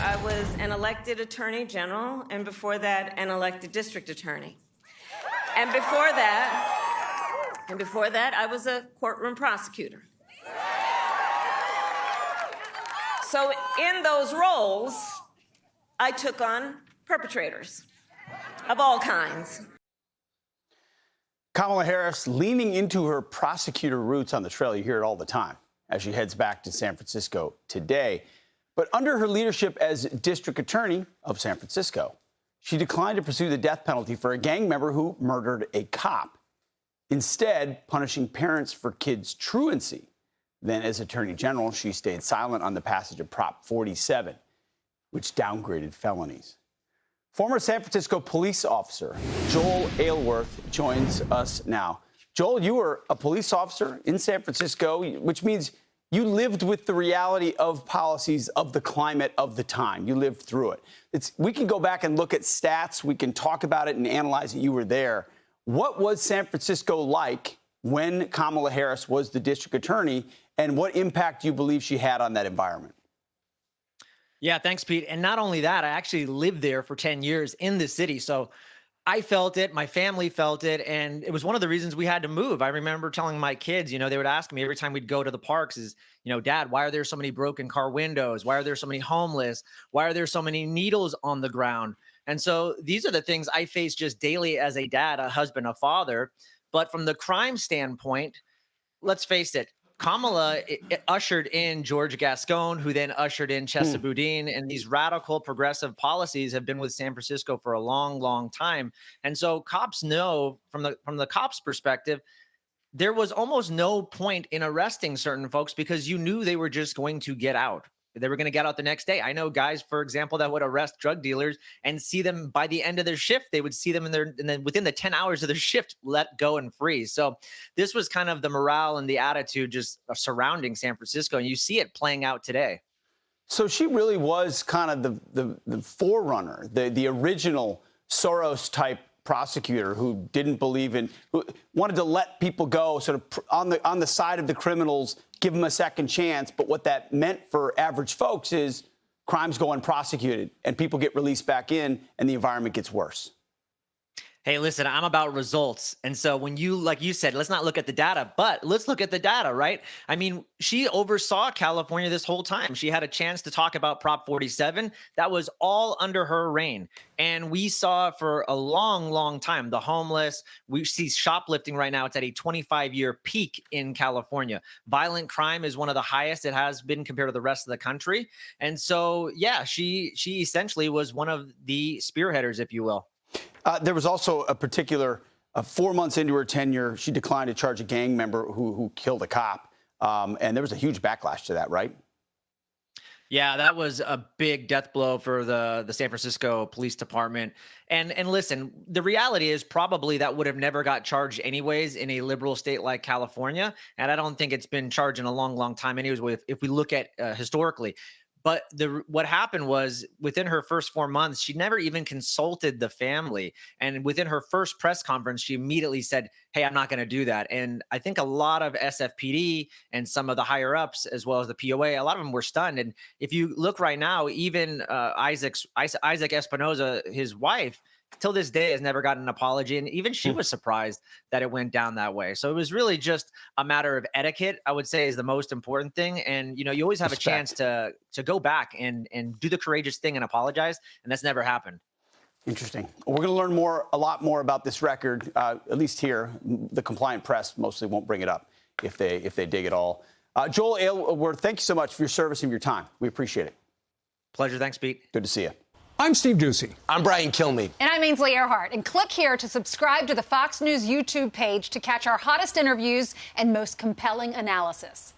I was an elected attorney general, and before that, an elected district attorney. And before that, I was a courtroom prosecutor. So in those roles, I took on perpetrators of all kinds. Kamala Harris leaning into her prosecutor roots on the trail. You hear it all the time as she heads back to San Francisco today. But under her leadership as district attorney of San Francisco, she declined to pursue the death penalty for a gang member who murdered a cop, instead punishing parents for kids' truancy. Then, as Attorney General, she stayed silent on the passage of Prop 47, which downgraded felonies. Former San Francisco police officer Joel Aylworth joins us now. Joel, you were a police officer in San Francisco, which means you lived with the reality of policies of the climate of the time. You lived through it. We can go back and look at stats. We can talk about it and analyze it. You were there. What was San Francisco like when Kamala Harris was the district attorney, and what impact do you believe she had on that environment? Yeah, thanks, Pete. And not only that, I actually lived there for 10 years in the city. So I felt it. My family felt it. And it was one of the reasons we had to move. I remember telling my kids, they would ask me every time we'd go to the parks is, Dad, why are there so many broken car windows? Why are there so many homeless? Why are there so many needles on the ground? And so these are the things I face just daily as a dad, a husband, a father. But from the crime standpoint, let's face it, Kamala ushered in George Gascon, who then ushered in Chesa Boudin, and these radical progressive policies have been with San Francisco for a long, long time. And so cops know from the cops' perspective, there was almost no point in arresting certain folks because you knew they were just going to get out. They were going to get out the next day. I know guys, for example, that would arrest drug dealers and see them by the end of their shift. They would see them and then within the 10 hours of their shift, let go and free. So this was kind of the morale and the attitude just surrounding San Francisco. And you see it playing out today. So she really was kind of the forerunner, the original Soros type prosecutor who didn't believe in, who wanted to let people go sort of on the side of the criminals, give them a second chance. But what that meant for average folks is crimes go unprosecuted and people get released back in and the environment gets worse. Hey, listen, I'm about results. And so when you, like you said, let's not look at the data, but let's look at the data, right? I mean, she oversaw California this whole time. She had a chance to talk about Prop 47. That was all under her reign. And we saw for a long, long time, the homeless, we see shoplifting right now. It's at a 25-year peak in California. Violent crime is one of the highest it has been compared to the rest of the country. And so, yeah, she essentially was one of the spearheaders, if you will. There was also a particular 4 months into her tenure, she declined to charge a gang member who killed a cop. And there was a huge backlash to that, right? Yeah, that was a big death blow for the San Francisco Police Department. And listen, the reality is probably that would have never got charged anyways in a liberal state like California. And I don't think it's been charged in a long, long time anyways, if we look at historically. But what happened was within her first 4 months, she never even consulted the family. And within her first press conference, she immediately said, hey, I'm not going to do that. And I think a lot of SFPD and some of the higher ups, as well as the POA, a lot of them were stunned. And if you look right now, even Isaac Espinoza, his wife, till this day has never gotten an apology. And even she was surprised that it went down that way. So it was really just a matter of etiquette, I would say, is the most important thing. And, you always have a chance to go back and do the courageous thing and apologize. And that's never happened. Interesting. We're going to learn a lot more about this record, at least here. The compliant press mostly won't bring it up if they dig at all. Joel Aylworth, thank you so much for your service and your time. We appreciate it. Pleasure. Thanks, Pete. Good to see you. I'm Steve Ducey. I'm Brian Kilmeade. And I'm Ainsley Earhart. And click here to subscribe to the Fox News YouTube page to catch our hottest interviews and most compelling analysis.